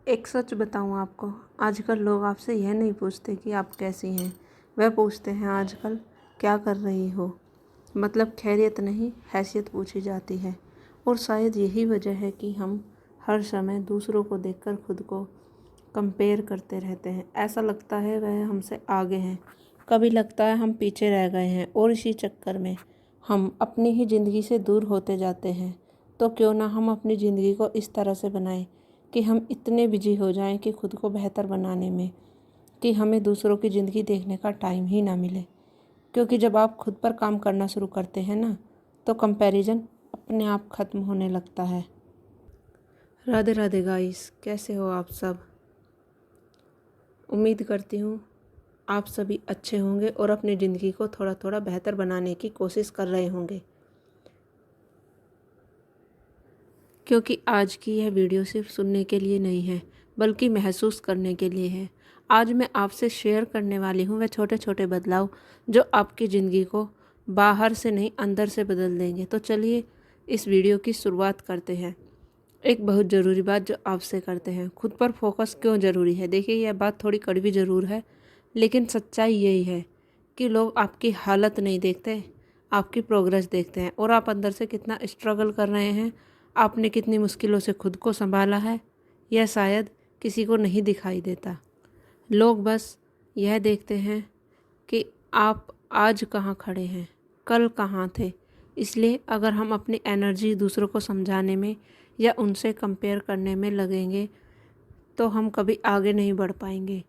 एक सच बताऊं आपको, आजकल लोग आपसे यह नहीं पूछते कि आप कैसी हैं, वह पूछते हैं आजकल क्या कर रही हो। मतलब खैरियत नहीं, हैसियत पूछी जाती है। और शायद यही वजह है कि हम हर समय दूसरों को देखकर खुद को कंपेयर करते रहते हैं। ऐसा लगता है वह हमसे आगे हैं, कभी लगता है हम पीछे रह गए हैं, और इसी चक्कर में हम अपनी ही ज़िंदगी से दूर होते जाते हैं। तो क्यों ना हम अपनी ज़िंदगी को इस तरह से बनाएं कि हम इतने बिजी हो जाएं कि खुद को बेहतर बनाने में कि हमें दूसरों की ज़िंदगी देखने का टाइम ही ना मिले। क्योंकि जब आप खुद पर काम करना शुरू करते हैं ना, तो कंपैरिजन अपने आप ख़त्म होने लगता है। राधे राधे गाइस, कैसे हो आप सब। उम्मीद करती हूँ आप सभी अच्छे होंगे और अपनी ज़िंदगी को थोड़ा थोड़ा बेहतर बनाने की कोशिश कर रहे होंगे। क्योंकि आज की यह वीडियो सिर्फ सुनने के लिए नहीं है, बल्कि महसूस करने के लिए है। आज मैं आपसे शेयर करने वाली हूँ वह छोटे छोटे बदलाव जो आपकी ज़िंदगी को बाहर से नहीं अंदर से बदल देंगे। तो चलिए इस वीडियो की शुरुआत करते हैं। एक बहुत ज़रूरी बात जो आपसे करते हैं, खुद पर फोकस क्यों ज़रूरी है। देखिए, यह बात थोड़ी कड़वी ज़रूर है, लेकिन सच्चाई यही है कि लोग आपकी हालत नहीं देखते, आपकी प्रोग्रेस देखते हैं। और आप अंदर से कितना स्ट्रगल कर रहे हैं, आपने कितनी मुश्किलों से खुद को संभाला है, यह शायद किसी को नहीं दिखाई देता। लोग बस यह देखते हैं कि आप आज कहाँ खड़े हैं, कल कहाँ थे। इसलिए अगर हम अपनी एनर्जी दूसरों को समझाने में या उनसे कंपेयर करने में लगेंगे तो हम कभी आगे नहीं बढ़ पाएंगे।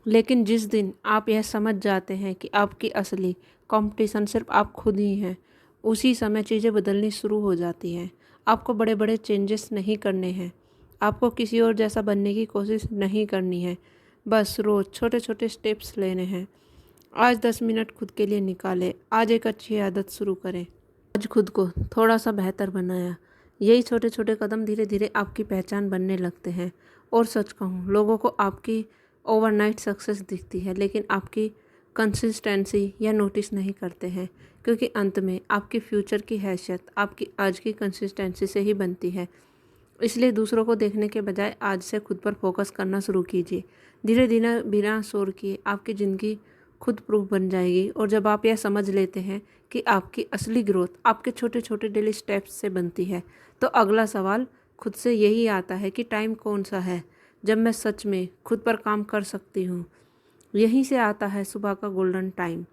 लेकिन जिस दिन आप यह समझ जाते हैं कि आपकी असली कंपटीशन सिर्फ आप खुद ही हैं, उसी समय चीज़ें बदलनी शुरू हो जाती हैं। आपको बड़े बड़े चेंजेस नहीं करने हैं, आपको किसी और जैसा बनने की कोशिश नहीं करनी है। बस रोज़ छोटे छोटे स्टेप्स लेने हैं। आज 10 मिनट खुद के लिए निकालें, आज एक अच्छी आदत शुरू करें, आज खुद को थोड़ा सा बेहतर बनाया। यही छोटे छोटे कदम धीरे धीरे आपकी पहचान बनने लगते हैं। और सच कहूँ, लोगों को आपकी ओवरनाइट सक्सेस दिखती है, लेकिन आपकी कंसिस्टेंसी या नोटिस नहीं करते हैं। क्योंकि अंत में आपकी फ्यूचर की हैसियत आपकी आज की कंसिस्टेंसी से ही बनती है। इसलिए दूसरों को देखने के बजाय आज से खुद पर फोकस करना शुरू कीजिए। धीरे धीरे बिना शोर किए आपकी ज़िंदगी खुद प्रूफ बन जाएगी। और जब आप यह समझ लेते हैं कि आपकी असली ग्रोथ आपके छोटे छोटे डेली स्टेप्स से बनती है, तो अगला सवाल खुद से यही आता है कि टाइम कौन सा है जब मैं सच में खुद पर काम कर सकती हूँ। यहीं से आता है सुबह का गोल्डन टाइम।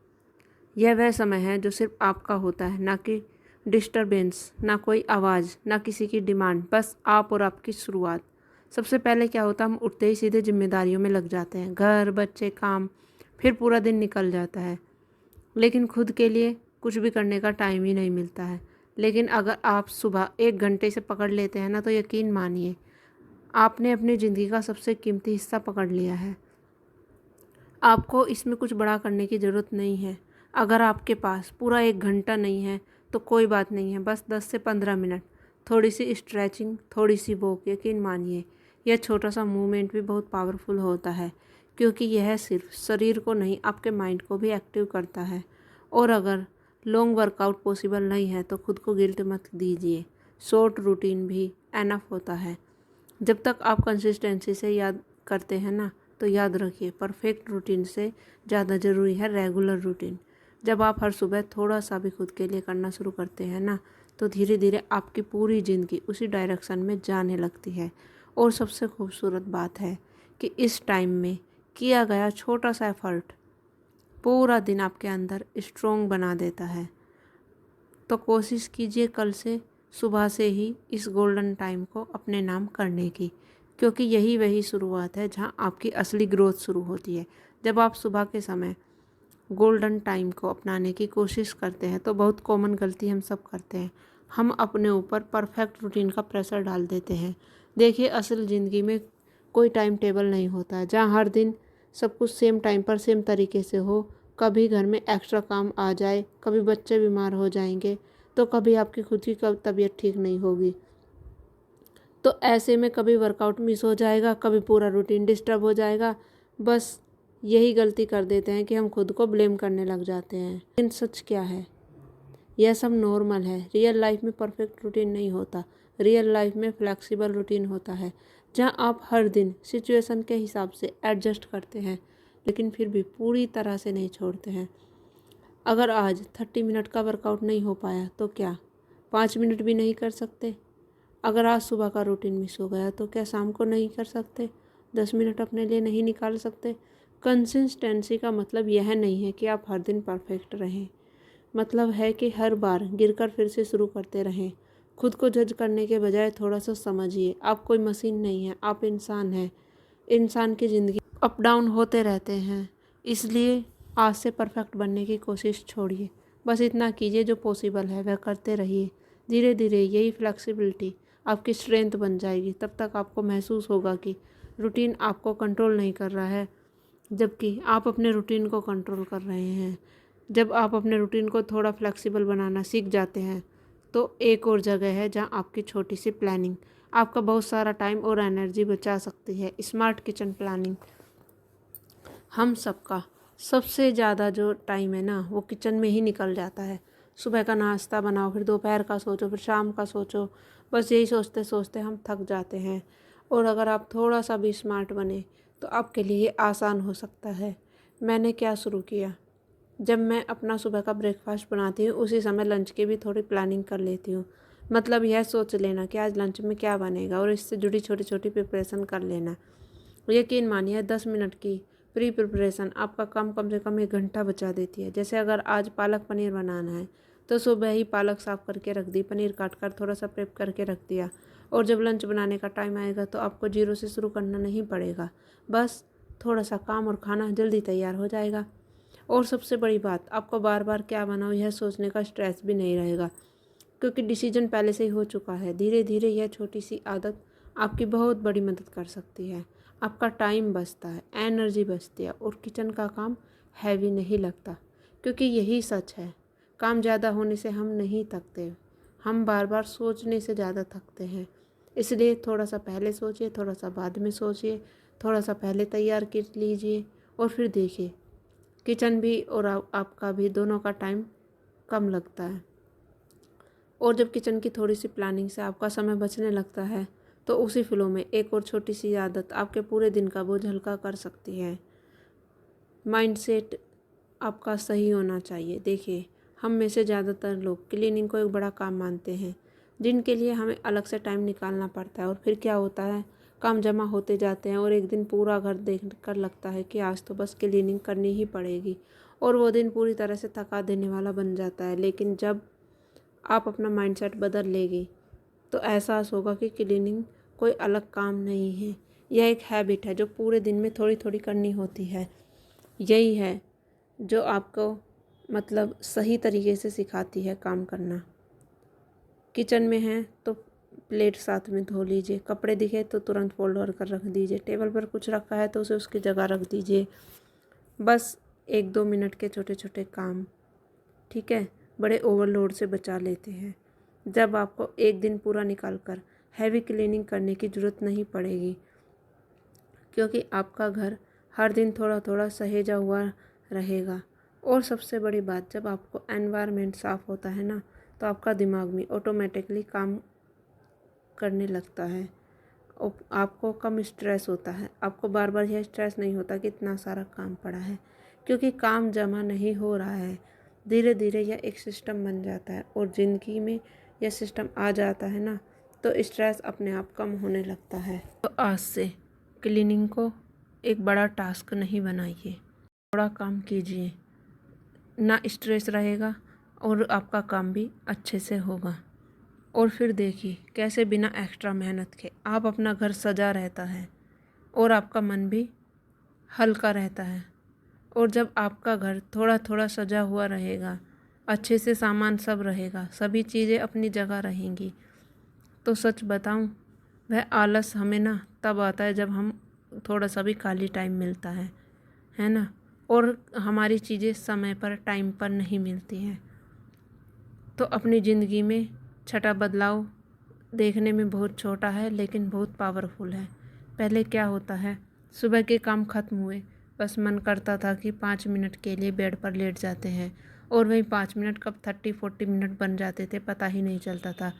यह वह समय है जो सिर्फ आपका होता है, ना कि डिस्टरबेंस, ना कोई आवाज़, ना किसी की डिमांड, बस आप और आपकी शुरुआत। सबसे पहले क्या होता है, हम उठते ही सीधे जिम्मेदारियों में लग जाते हैं, घर, बच्चे, काम, फिर पूरा दिन निकल जाता है, लेकिन खुद के लिए कुछ भी करने का टाइम ही नहीं मिलता है। लेकिन अगर आप सुबह 1 घंटे से पकड़ लेते हैं ना, तो यकीन मानिए आपने अपनी ज़िंदगी का सबसे कीमती हिस्सा पकड़ लिया है। आपको इसमें कुछ बड़ा करने की ज़रूरत नहीं है। अगर आपके पास पूरा 1 घंटा नहीं है तो कोई बात नहीं है, बस 10 से 15 मिनट, थोड़ी सी स्ट्रेचिंग, थोड़ी सी वॉक। यकीन मानिए यह छोटा सा मूवमेंट भी बहुत पावरफुल होता है, क्योंकि यह सिर्फ शरीर को नहीं आपके माइंड को भी एक्टिव करता है। और अगर लॉन्ग वर्कआउट पॉसिबल नहीं है तो खुद को गिल्ट मत दीजिए, शॉर्ट रूटीन भी एनफ होता है। जब तक आप कंसिस्टेंसी से याद करते हैं ना, तो याद रखिए परफेक्ट रूटीन से ज़्यादा ज़रूरी है रेगुलर रूटीन। जब आप हर सुबह थोड़ा सा भी खुद के लिए करना शुरू करते हैं ना, तो धीरे धीरे आपकी पूरी ज़िंदगी उसी डायरेक्शन में जाने लगती है। और सबसे खूबसूरत बात है कि इस टाइम में किया गया छोटा सा एफर्ट पूरा दिन आपके अंदर स्ट्रॉन्ग बना देता है। तो कोशिश कीजिए कल से सुबह से ही इस गोल्डन टाइम को अपने नाम करने की, क्योंकि यही वही शुरुआत है जहां आपकी असली ग्रोथ शुरू होती है। जब आप सुबह के समय गोल्डन टाइम को अपनाने की कोशिश करते हैं, तो बहुत कॉमन गलती हम सब करते हैं, हम अपने ऊपर परफेक्ट रूटीन का प्रेशर डाल देते हैं। देखिए, असल ज़िंदगी में कोई टाइम टेबल नहीं होता है जहाँ हर दिन सब कुछ सेम टाइम पर सेम तरीके से हो। कभी घर में एक्स्ट्रा काम आ जाए, कभी बच्चे बीमार हो जाएंगे, तो कभी आपकी खुद की तबीयत ठीक नहीं होगी, तो ऐसे में कभी वर्कआउट मिस हो जाएगा, कभी पूरा रूटीन डिस्टर्ब हो जाएगा। बस यही गलती कर देते हैं कि हम खुद को ब्लेम करने लग जाते हैं। लेकिन सच क्या है, यह सब नॉर्मल है। रियल लाइफ में परफेक्ट रूटीन नहीं होता, रियल लाइफ में फ्लेक्सिबल रूटीन होता है। जहां आप हर दिन सिचुएशन के हिसाब से एडजस्ट करते हैं, लेकिन फिर भी पूरी तरह से नहीं छोड़ते हैं। अगर आज 30 मिनट का वर्कआउट नहीं हो पाया तो क्या 5 मिनट भी नहीं कर सकते? अगर आज सुबह का रूटीन मिस हो गया तो क्या शाम को नहीं कर सकते? 10 मिनट अपने लिए नहीं निकाल सकते? कंसिस्टेंसी का मतलब यह नहीं है कि आप हर दिन परफेक्ट रहें, मतलब है कि हर बार गिरकर फिर से शुरू करते रहें। खुद को जज करने के बजाय थोड़ा सा समझिए, आप कोई मशीन नहीं है, आप इंसान हैं। इंसान की ज़िंदगी अप डाउन होते रहते हैं, इसलिए आज से परफेक्ट बनने की कोशिश छोड़िए। बस इतना कीजिए जो पॉसिबल है वह करते रहिए। धीरे धीरे यही फ्लेक्सिबिलिटी आपकी स्ट्रेंथ बन जाएगी। तब तक आपको महसूस होगा कि रूटीन आपको कंट्रोल नहीं कर रहा है, जबकि आप अपने रूटीन को कंट्रोल कर रहे हैं। जब आप अपने रूटीन को थोड़ा फ्लेक्सिबल बनाना सीख जाते हैं तो एक और जगह है जहां आपकी छोटी सी प्लानिंग आपका बहुत सारा टाइम और एनर्जी बचा सकती है। Smart kitchen planning. हम सबका सबसे ज़्यादा जो टाइम है ना वो किचन में ही निकल जाता है। सुबह का नाश्ता बनाओ, फिर दोपहर का सोचो, फिर शाम का सोचो। बस यही सोचते सोचते हम थक जाते हैं। और अगर आप थोड़ा सा भी स्मार्ट बने तो आपके लिए आसान हो सकता है। मैंने क्या शुरू किया, जब मैं अपना सुबह का ब्रेकफास्ट बनाती हूँ उसी समय लंच की भी थोड़ी प्लानिंग कर लेती हूँ। मतलब यह सोच लेना कि आज लंच में क्या बनेगा और इससे जुड़ी छोटी छोटी प्रिपरेशन कर लेना। यकीन मानिए 10 मिनट की प्री प्रिपरेशन आपका काम कम से कम 1 घंटा बचा देती है। जैसे अगर आज पालक पनीर बनाना है तो सुबह ही पालक साफ़ करके रख दी, पनीर काट कर थोड़ा सा प्रेप करके रख दिया, और जब लंच बनाने का टाइम आएगा तो आपको जीरो से शुरू करना नहीं पड़ेगा। बस थोड़ा सा काम और खाना जल्दी तैयार हो जाएगा। और सबसे बड़ी बात, आपको बार बार क्या बनाओ यह सोचने का स्ट्रेस भी नहीं रहेगा, क्योंकि डिसीजन पहले से ही हो चुका है। धीरे धीरे यह छोटी सी आदत आपकी बहुत बड़ी मदद कर सकती है। आपका टाइम बचता है, एनर्जी बचती है और किचन का काम हैवी नहीं लगता। क्योंकि यही सच है, काम ज़्यादा होने से हम नहीं थकते, हम बार बार सोचने से ज़्यादा थकते हैं। इसलिए थोड़ा सा पहले सोचिए, थोड़ा सा बाद में सोचिए, थोड़ा सा पहले तैयार कर लीजिए और फिर देखिए किचन भी और आपका भी दोनों का टाइम कम लगता है। और जब किचन की थोड़ी सी प्लानिंग से आपका समय बचने लगता है तो उसी फ्लो में एक और छोटी सी आदत आपके पूरे दिन का बोझ हल्का कर सकती है। माइंडसेट आपका सही होना चाहिए। देखिए, हम में से ज़्यादातर लोग क्लीनिंग को एक बड़ा काम मानते हैं, जिनके लिए हमें अलग से टाइम निकालना पड़ता है। और फिर क्या होता है, काम जमा होते जाते हैं और एक दिन पूरा घर देख कर लगता है कि आज तो बस क्लीनिंग करनी ही पड़ेगी, और वो दिन पूरी तरह से थका देने वाला बन जाता है। लेकिन जब आप अपना माइंडसेट बदल लेगी तो एहसास होगा कि क्लीनिंग कोई अलग काम नहीं है, यह एक हैबिट है जो पूरे दिन में थोड़ी थोड़ी करनी होती है। यही है जो आपको मतलब सही तरीके से सिखाती है काम करना। किचन में है तो प्लेट साथ में धो लीजिए, कपड़े दिखे तो तुरंत फोल्ड कर रख दीजिए, टेबल पर कुछ रखा है तो उसे उसकी जगह रख दीजिए। बस 1-2 मिनट के छोटे छोटे काम, ठीक है, बड़े ओवरलोड से बचा लेते हैं। जब आपको एक दिन पूरा निकाल कर हैवी क्लीनिंग करने की ज़रूरत नहीं पड़ेगी, क्योंकि आपका घर हर दिन थोड़ा थोड़ा सहेजा हुआ रहेगा। और सबसे बड़ी बात, जब आपको एनवायरनमेंट साफ़ होता है ना तो आपका दिमाग भी ऑटोमेटिकली काम करने लगता है और आपको कम स्ट्रेस होता है। आपको बार बार यह स्ट्रेस नहीं होता कि इतना सारा काम पड़ा है, क्योंकि काम जमा नहीं हो रहा है। धीरे धीरे यह एक सिस्टम बन जाता है और ज़िंदगी में यह सिस्टम आ जाता है ना तो स्ट्रेस अपने आप कम होने लगता है। तो आज से क्लीनिंग को एक बड़ा टास्क नहीं बनाइए, थोड़ा काम कीजिए, ना स्ट्रेस रहेगा और आपका काम भी अच्छे से होगा। और फिर देखिए कैसे बिना एक्स्ट्रा मेहनत के आप अपना घर सजा रहता है और आपका मन भी हल्का रहता है। और जब आपका घर थोड़ा थोड़ा सजा हुआ रहेगा, अच्छे से सामान सब रहेगा, सभी चीज़ें अपनी जगह रहेंगी, तो सच बताऊं वह आलस हमें ना तब आता है जब हम थोड़ा सा भी खाली टाइम मिलता है ना, और हमारी चीज़ें समय पर टाइम पर नहीं मिलती हैं। तो अपनी ज़िंदगी में छठा बदलाव देखने में बहुत छोटा है लेकिन बहुत पावरफुल है। पहले क्या होता है, सुबह के काम खत्म हुए, बस मन करता था कि 5 मिनट के लिए बेड पर लेट जाते हैं, और वही 5 मिनट कब 30-40 मिनट बन जाते थे पता ही नहीं चलता था।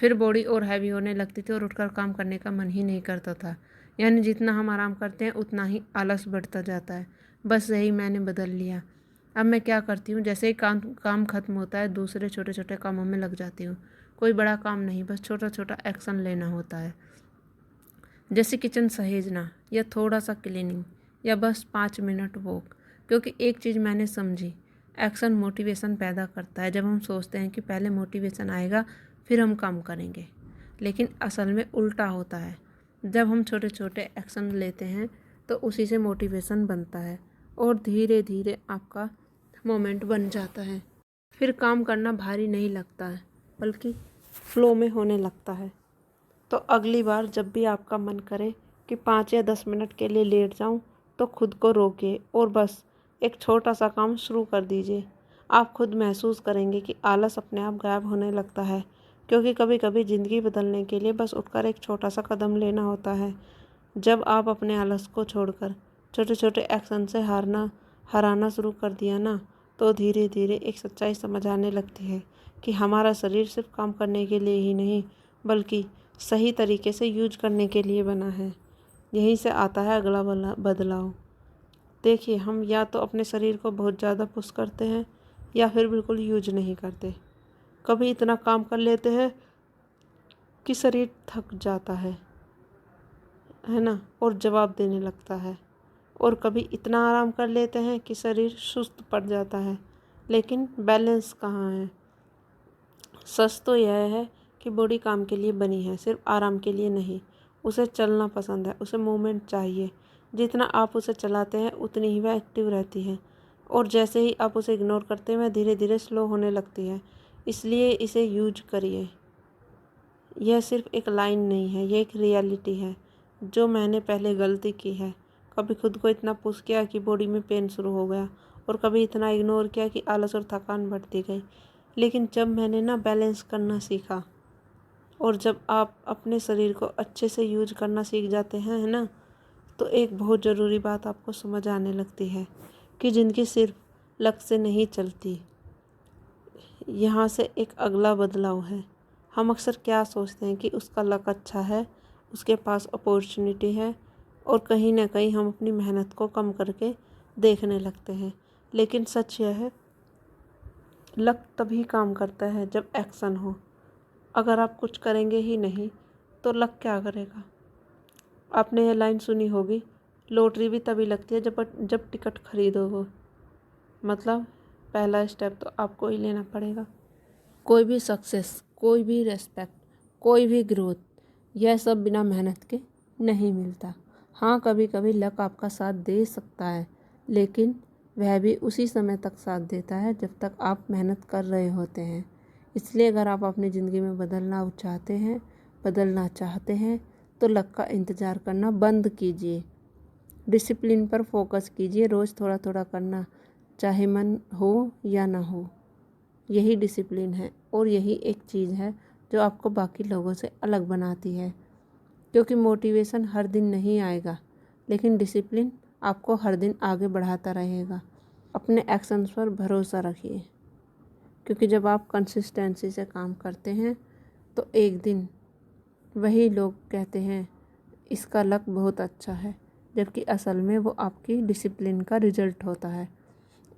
फिर बॉडी और हैवी होने लगती थी और उठकर काम करने का मन ही नहीं करता था। यानी जितना हम आराम करते हैं उतना ही आलस बढ़ता जाता है। बस यही मैंने बदल लिया। अब मैं क्या करती हूँ, जैसे ही काम ख़त्म होता है दूसरे छोटे छोटे कामों में लग जाती हूँ। कोई बड़ा काम नहीं, बस छोटा छोटा एक्शन लेना होता है, जैसे किचन सहेजना या थोड़ा सा क्लीनिंग या बस 5 मिनट वॉक। क्योंकि एक चीज़ मैंने समझी, एक्शन मोटिवेशन पैदा करता है। जब हम सोचते हैं कि पहले मोटिवेशन आएगा फिर हम काम करेंगे, लेकिन असल में उल्टा होता है। जब हम छोटे छोटे एक्शन लेते हैं तो उसी से मोटिवेशन बनता है और धीरे धीरे आपका मोमेंट बन जाता है। फिर काम करना भारी नहीं लगता है, बल्कि फ्लो में होने लगता है। तो अगली बार जब भी आपका मन करे कि 5 या 10 मिनट के लिए लेट जाऊं, तो खुद को रोकिए और बस एक छोटा सा काम शुरू कर दीजिए। आप खुद महसूस करेंगे कि आलस अपने आप गायब होने लगता है। क्योंकि कभी कभी ज़िंदगी बदलने के लिए बस उठकर एक छोटा सा कदम लेना होता है। जब आप अपने आलस को छोड़कर छोटे छोटे एक्शन से हराना शुरू कर दिया ना, तो धीरे धीरे एक सच्चाई समझ आने लगती है कि हमारा शरीर सिर्फ काम करने के लिए ही नहीं, बल्कि सही तरीके से यूज करने के लिए बना है। यहीं से आता है अगला बदलाव। देखिए, हम या तो अपने शरीर को बहुत ज़्यादा पुश करते हैं या फिर बिल्कुल यूज नहीं करते। कभी इतना काम कर लेते हैं कि शरीर थक जाता है ना, और जवाब देने लगता है। और कभी इतना आराम कर लेते हैं कि शरीर सुस्त पड़ जाता है। लेकिन बैलेंस कहाँ है? सच तो यह है कि बॉडी काम के लिए बनी है, सिर्फ आराम के लिए नहीं। उसे चलना पसंद है, उसे मूवमेंट चाहिए। जितना आप उसे चलाते हैं उतनी ही वह एक्टिव रहती है, और जैसे ही आप उसे इग्नोर करते हैं वह धीरे धीरे स्लो होने लगती है। इसलिए इसे यूज करिए। यह सिर्फ एक लाइन नहीं है, यह एक रियलिटी है। जो मैंने पहले गलती की है, कभी खुद को इतना पुश किया कि बॉडी में पेन शुरू हो गया, और कभी इतना इग्नोर किया कि आलस और थकान बढ़ती गई। लेकिन जब मैंने ना बैलेंस करना सीखा, और जब आप अपने शरीर को अच्छे से यूज करना सीख जाते हैं, है ना, तो एक बहुत ज़रूरी बात आपको समझ आने लगती है कि ज़िंदगी सिर्फ लक्ष्य से नहीं चलती। यहाँ से एक अगला बदलाव है। हम अक्सर क्या सोचते हैं कि उसका लक अच्छा है, उसके पास अपॉर्चुनिटी है, और कहीं ना कहीं हम अपनी मेहनत को कम करके देखने लगते हैं। लेकिन सच यह है, लक तभी काम करता है जब एक्शन हो। अगर आप कुछ करेंगे ही नहीं तो लक क्या करेगा? आपने ये लाइन सुनी होगी, लॉटरी भी तभी लगती है जब टिकट खरीदोगे। मतलब पहला स्टेप तो आपको ही लेना पड़ेगा। कोई भी सक्सेस, कोई भी रेस्पेक्ट, कोई भी ग्रोथ, यह सब बिना मेहनत के नहीं मिलता। हाँ, कभी कभी लक आपका साथ दे सकता है, लेकिन वह भी उसी समय तक साथ देता है जब तक आप मेहनत कर रहे होते हैं। इसलिए अगर आप अपनी ज़िंदगी में बदलना चाहते हैं तो लक का इंतज़ार करना बंद कीजिए। डिसिप्लिन पर फोकस कीजिए। रोज़ थोड़ा थोड़ा करना, चाहे मन हो या ना हो। यही डिसिप्लिन है, और यही एक चीज़ है जो आपको बाकी लोगों से अलग बनाती है। क्योंकि मोटिवेशन हर दिन नहीं आएगा, लेकिन डिसिप्लिन आपको हर दिन आगे बढ़ाता रहेगा। अपने एक्शंस पर भरोसा रखिए, क्योंकि जब आप कंसिस्टेंसी से काम करते हैं तो एक दिन वही लोग कहते हैं इसका लक बहुत अच्छा है, जबकि असल में वो आपकी डिसिप्लिन का रिजल्ट होता है।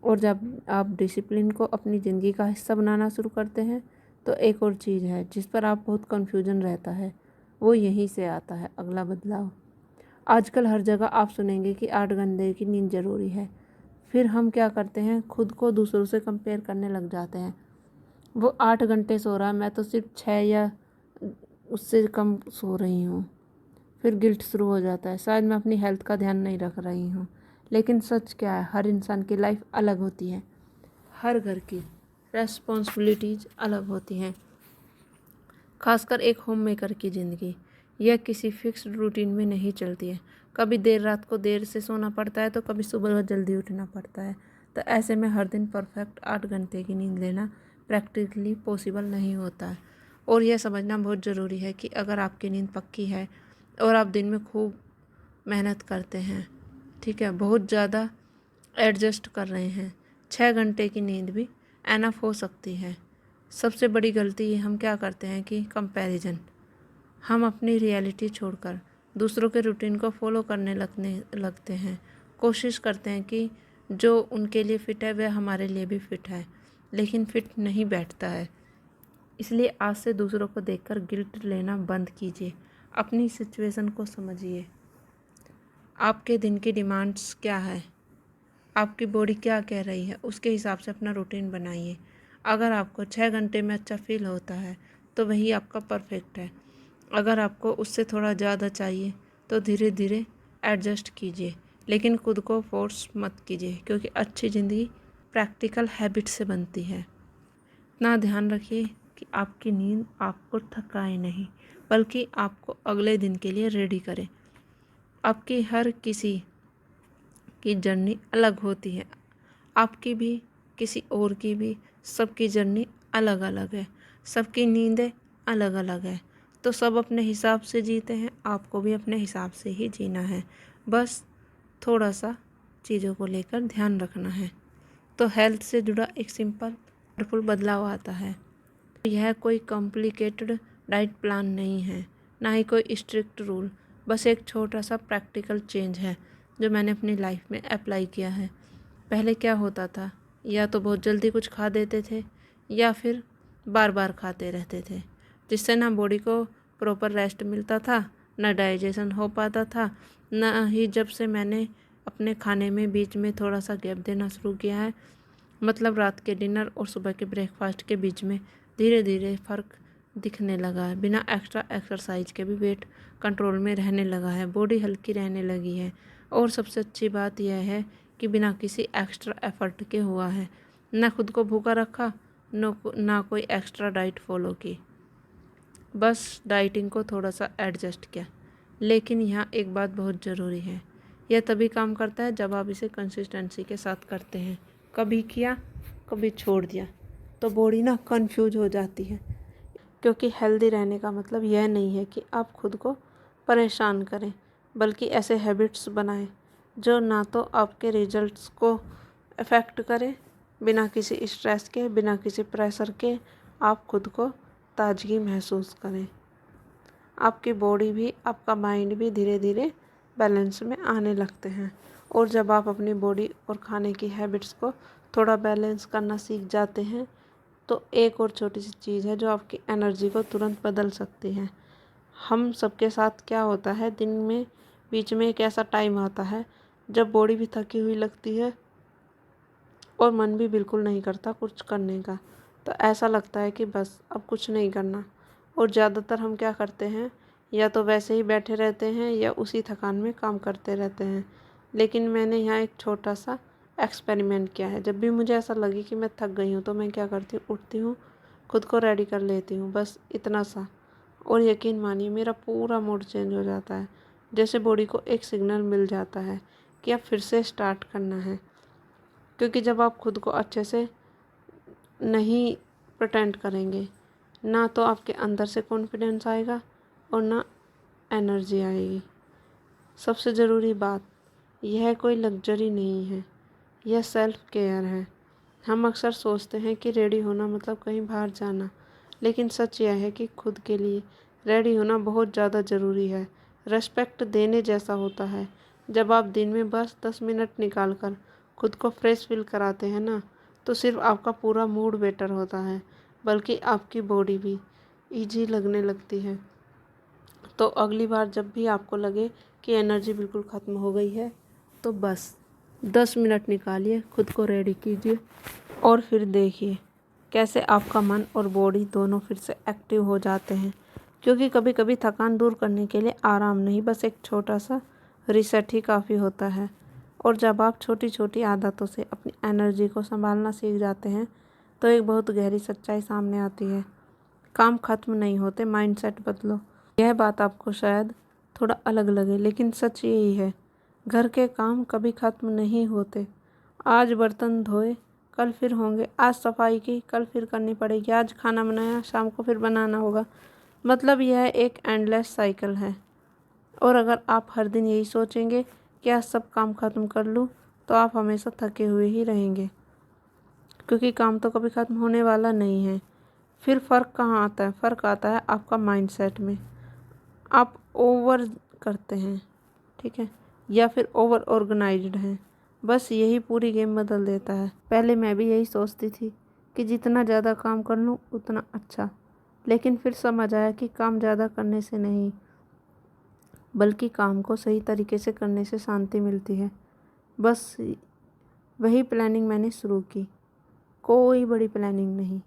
और जब आप डिसिप्लिन को अपनी ज़िंदगी का हिस्सा बनाना शुरू करते हैं तो एक और चीज़ है जिस पर आप बहुत कन्फ्यूजन रहता है, वो यहीं से आता है अगला बदलाव। आजकल हर जगह आप सुनेंगे कि 8 घंटे की नींद ज़रूरी है। फिर हम क्या करते हैं, खुद को दूसरों से कंपेयर करने लग जाते हैं। वो 8 घंटे सो रहा है, मैं तो सिर्फ 6 या उससे कम सो रही हूँ। फिर गिल्ट शुरू हो जाता है, शायद मैं अपनी हेल्थ का ध्यान नहीं रख रही हूँ। लेकिन सच क्या है, हर इंसान की लाइफ अलग होती है, हर घर की रेस्पॉन्सिबिलिटीज़ अलग होती हैं। खासकर एक होम मेकर की ज़िंदगी, यह किसी फिक्स्ड रूटीन में नहीं चलती है। कभी देर रात को देर से सोना पड़ता है तो कभी सुबह जल्दी उठना पड़ता है। तो ऐसे में हर दिन परफेक्ट 8 घंटे की नींद लेना प्रैक्टिकली पॉसिबल नहीं होता है। और यह समझना बहुत ज़रूरी है कि अगर आपकी नींद पक्की है और आप दिन में खूब मेहनत करते हैं, ठीक है, बहुत ज़्यादा एडजस्ट कर रहे हैं, 6 घंटे की नींद भी एनफ हो सकती है। सबसे बड़ी गलती ये हम क्या करते हैं कि कंपैरिजन। हम अपनी रियलिटी छोड़कर दूसरों के रूटीन को फॉलो करने लगते हैं। कोशिश करते हैं कि जो उनके लिए फ़िट है वह हमारे लिए भी फ़िट है, लेकिन फ़िट नहीं बैठता है। इसलिए आज से दूसरों को देखकर गिल्ट लेना बंद कीजिए। अपनी सिचुएशन को समझिए। आपके दिन की डिमांड्स क्या है, आपकी बॉडी क्या कह रही है, उसके हिसाब से अपना रूटीन बनाइए। अगर आपको 6 घंटे में अच्छा फील होता है तो वही आपका परफेक्ट है। अगर आपको उससे थोड़ा ज़्यादा चाहिए तो धीरे धीरे एडजस्ट कीजिए, लेकिन खुद को फोर्स मत कीजिए, क्योंकि अच्छी ज़िंदगी प्रैक्टिकल हैबिट से बनती है। इतना ध्यान रखिए कि आपकी नींद आपको थकाए नहीं, बल्कि आपको अगले दिन के लिए रेडी करे। आपकी हर किसी की जर्नी अलग होती है, आपकी भी, किसी और की भी। सबकी जर्नी अलग अलग है, सबकी नींदें अलग अलग है। तो सब अपने हिसाब से जीते हैं, आपको भी अपने हिसाब से ही जीना है। बस थोड़ा सा चीज़ों को लेकर ध्यान रखना है, तो हेल्थ से जुड़ा एक सिंपल पावरफुल बदलाव आता है। यह कोई कॉम्प्लिकेटेड डाइट प्लान नहीं है, ना ही कोई स्ट्रिक्ट रूल। बस एक छोटा सा प्रैक्टिकल चेंज है जो मैंने अपनी लाइफ में अप्लाई किया है। पहले क्या होता था, या तो बहुत जल्दी कुछ खा देते थे या फिर बार बार खाते रहते थे, जिससे ना बॉडी को प्रॉपर रेस्ट मिलता था, ना डाइजेशन हो पाता था, ना ही जब से मैंने अपने खाने में बीच में थोड़ा सा गैप देना शुरू किया है, मतलब रात के डिनर और सुबह के ब्रेकफास्ट के बीच में, धीरे धीरे फ़र्क दिखने लगा है। बिना एक्स्ट्रा एक्सरसाइज के भी वेट कंट्रोल में रहने लगा है, बॉडी हल्की रहने लगी है। और सबसे अच्छी बात यह है कि बिना किसी एक्स्ट्रा एफर्ट के हुआ है। ना खुद को भूखा रखा, ना कोई एक्स्ट्रा डाइट फॉलो की, बस डाइटिंग को थोड़ा सा एडजस्ट किया। लेकिन यहाँ एक बात बहुत ज़रूरी है, यह तभी काम करता है जब आप इसे कंसिस्टेंसी के साथ करते हैं। कभी किया, कभी छोड़ दिया तो बॉडी ना कंफ्यूज हो जाती है। क्योंकि हेल्दी रहने का मतलब यह नहीं है कि आप खुद को परेशान करें, बल्कि ऐसे हैबिट्स बनाएं जो ना तो आपके रिजल्ट्स को अफेक्ट करें। बिना किसी स्ट्रेस के, बिना किसी प्रेशर के आप खुद को ताजगी महसूस करें। आपकी बॉडी भी, आपका माइंड भी धीरे धीरे बैलेंस में आने लगते हैं। और जब आप अपनी बॉडी और खाने की हैबिट्स को थोड़ा बैलेंस करना सीख जाते हैं, तो एक और छोटी सी चीज़ है जो आपकी एनर्जी को तुरंत बदल सकती है। हम सबके साथ क्या होता है, दिन में बीच में एक ऐसा टाइम आता है जब बॉडी भी थकी हुई लगती है और मन भी बिल्कुल नहीं करता कुछ करने का। तो ऐसा लगता है कि बस अब कुछ नहीं करना। और ज़्यादातर हम क्या करते हैं, या तो वैसे ही बैठे रहते हैं या उसी थकान में काम करते रहते हैं। लेकिन मैंने यहाँ एक छोटा सा एक्सपेरिमेंट किया है। जब भी मुझे ऐसा लगे कि मैं थक गई हूँ तो मैं क्या करती हूँ, उठती हूँ, खुद को रेडी कर लेती हूँ, बस इतना सा। और यकीन मानिए मेरा पूरा मूड चेंज हो जाता है, जैसे बॉडी को एक सिग्नल मिल जाता है कि अब फिर से स्टार्ट करना है। क्योंकि जब आप खुद को अच्छे से नहीं प्रिटेंड करेंगे, ना तो आपके अंदर से कॉन्फिडेंस आएगा और ना एनर्जी आएगी। सबसे ज़रूरी बात, यह कोई लग्जरी नहीं है, यह सेल्फ केयर है। हम अक्सर सोचते हैं कि रेडी होना मतलब कहीं बाहर जाना, लेकिन सच यह है कि खुद के लिए रेडी होना बहुत ज़्यादा ज़रूरी है। रेस्पेक्ट देने जैसा होता है। जब आप दिन में बस 10 मिनट निकाल कर खुद को फ्रेश फील कराते हैं ना, तो सिर्फ आपका पूरा मूड बेटर होता है, बल्कि आपकी बॉडी भी ईजी लगने लगती है। तो अगली बार जब भी आपको लगे कि एनर्जी बिल्कुल ख़त्म हो गई है, तो बस 10 मिनट निकालिए, खुद को रेडी कीजिए और फिर देखिए कैसे आपका मन और बॉडी दोनों फिर से एक्टिव हो जाते हैं। क्योंकि कभी कभी थकान दूर करने के लिए आराम नहीं, बस एक छोटा सा रीसेट ही काफ़ी होता है। और जब आप छोटी छोटी आदतों से अपनी एनर्जी को संभालना सीख जाते हैं, तो एक बहुत गहरी सच्चाई सामने आती है। काम खत्म नहीं होते, माइंडसेट बदलो। यह बात आपको शायद थोड़ा अलग लगे, लेकिन सच यही है। घर के काम कभी खत्म नहीं होते। आज बर्तन धोए, कल फिर होंगे। आज सफाई की, कल फिर करनी पड़ेगी। आज खाना बनाया, शाम को फिर बनाना होगा। मतलब यह एक एंडलेस साइकिल है। और अगर आप हर दिन यही सोचेंगे कि आज सब काम ख़त्म कर लूँ, तो आप हमेशा थके हुए ही रहेंगे, क्योंकि काम तो कभी ख़त्म होने वाला नहीं है। फिर फ़र्क कहाँ आता है? फ़र्क आता है आपका माइंडसेट में। आप ओवर करते हैं, ठीक है, या फिर ओवर ऑर्गेनाइज्ड हैं। बस यही पूरी गेम बदल देता है। पहले मैं भी यही सोचती थी कि जितना ज़्यादा काम कर लूँ उतना अच्छा, लेकिन फिर समझ आया कि काम ज़्यादा करने से नहीं, बल्कि काम को सही तरीके से करने से शांति मिलती है। बस वही प्लानिंग मैंने शुरू की। कोई बड़ी प्लानिंग नहीं,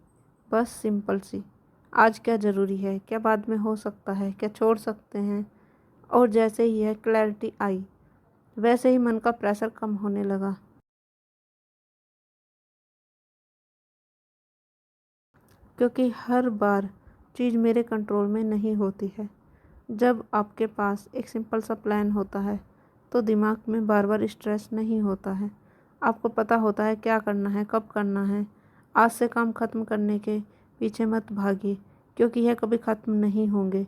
बस सिंपल सी। आज क्या ज़रूरी है, क्या बाद में हो सकता है, क्या छोड़ सकते हैं। और जैसे ही यह क्लैरिटी आई, वैसे ही मन का प्रेशर कम होने लगा। क्योंकि हर बार चीज़ मेरे कंट्रोल में नहीं होती है। जब आपके पास एक सिंपल सा प्लान होता है तो दिमाग में बार बार स्ट्रेस नहीं होता है। आपको पता होता है क्या करना है, कब करना है। आज से काम ख़त्म करने के पीछे मत भागिए, क्योंकि यह कभी ख़त्म नहीं होंगे।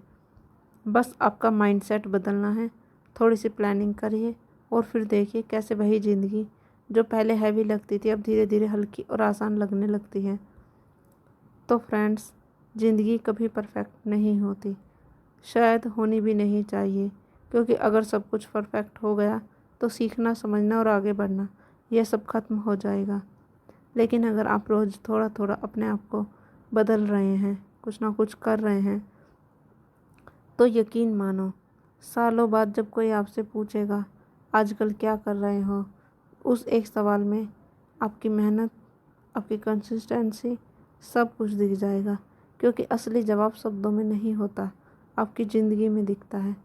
बस आपका माइंडसेट बदलना है। थोड़ी सी प्लानिंग करिए और फिर देखिए कैसे वही ज़िंदगी जो पहले हैवी लगती थी अब धीरे धीरे हल्की और आसान लगने लगती है। तो फ्रेंड्स, ज़िंदगी कभी परफेक्ट नहीं होती, शायद होनी भी नहीं चाहिए, क्योंकि अगर सब कुछ परफेक्ट हो गया तो सीखना, समझना और आगे बढ़ना यह सब खत्म हो जाएगा। लेकिन अगर आप रोज़ थोड़ा थोड़ा अपने आप को बदल रहे हैं, कुछ ना कुछ कर रहे हैं, तो यकीन मानो सालों बाद जब कोई आपसे पूछेगा आजकल क्या कर रहे हो, उस एक सवाल में आपकी मेहनत, आपकी कंसिस्टेंसी, सब कुछ दिख जाएगा। क्योंकि असली जवाब शब्दों में नहीं होता, आपकी ज़िंदगी में दिखता है।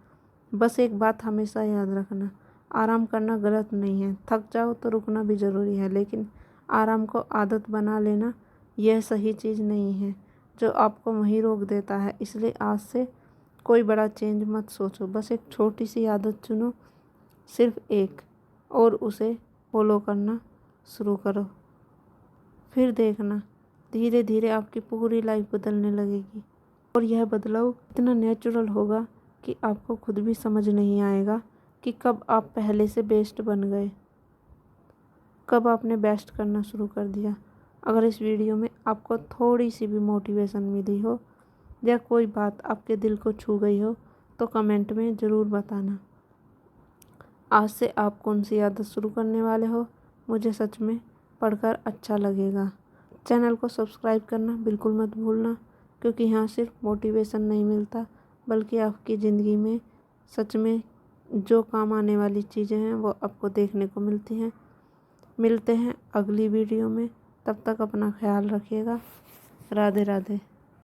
बस एक बात हमेशा याद रखना, आराम करना गलत नहीं है। थक जाओ तो रुकना भी ज़रूरी है, लेकिन आराम को आदत बना लेना यह सही चीज़ नहीं है जो आपको वहीं रोक देता है। इसलिए आज से कोई बड़ा चेंज मत सोचो, बस एक छोटी सी आदत चुनो, सिर्फ एक, और उसे फॉलो करना शुरू करो। फिर देखना धीरे धीरे आपकी पूरी लाइफ बदलने लगेगी। और यह बदलाव इतना नेचुरल होगा कि आपको खुद भी समझ नहीं आएगा कि कब आप पहले से बेस्ट बन गए, कब आपने बेस्ट करना शुरू कर दिया। अगर इस वीडियो में आपको थोड़ी सी भी मोटिवेशन मिली हो या कोई बात आपके दिल को छू गई हो तो कमेंट में ज़रूर बताना। आज से आप कौन सी आदत शुरू करने वाले हो, मुझे सच में पढ़कर अच्छा लगेगा। चैनल को सब्सक्राइब करना बिल्कुल मत भूलना, क्योंकि यहाँ सिर्फ मोटिवेशन नहीं मिलता, बल्कि आपकी ज़िंदगी में सच में जो काम आने वाली चीज़ें हैं वो आपको देखने को मिलती हैं। मिलते हैं अगली वीडियो में, तब तक अपना ख्याल रखिएगा। राधे राधे।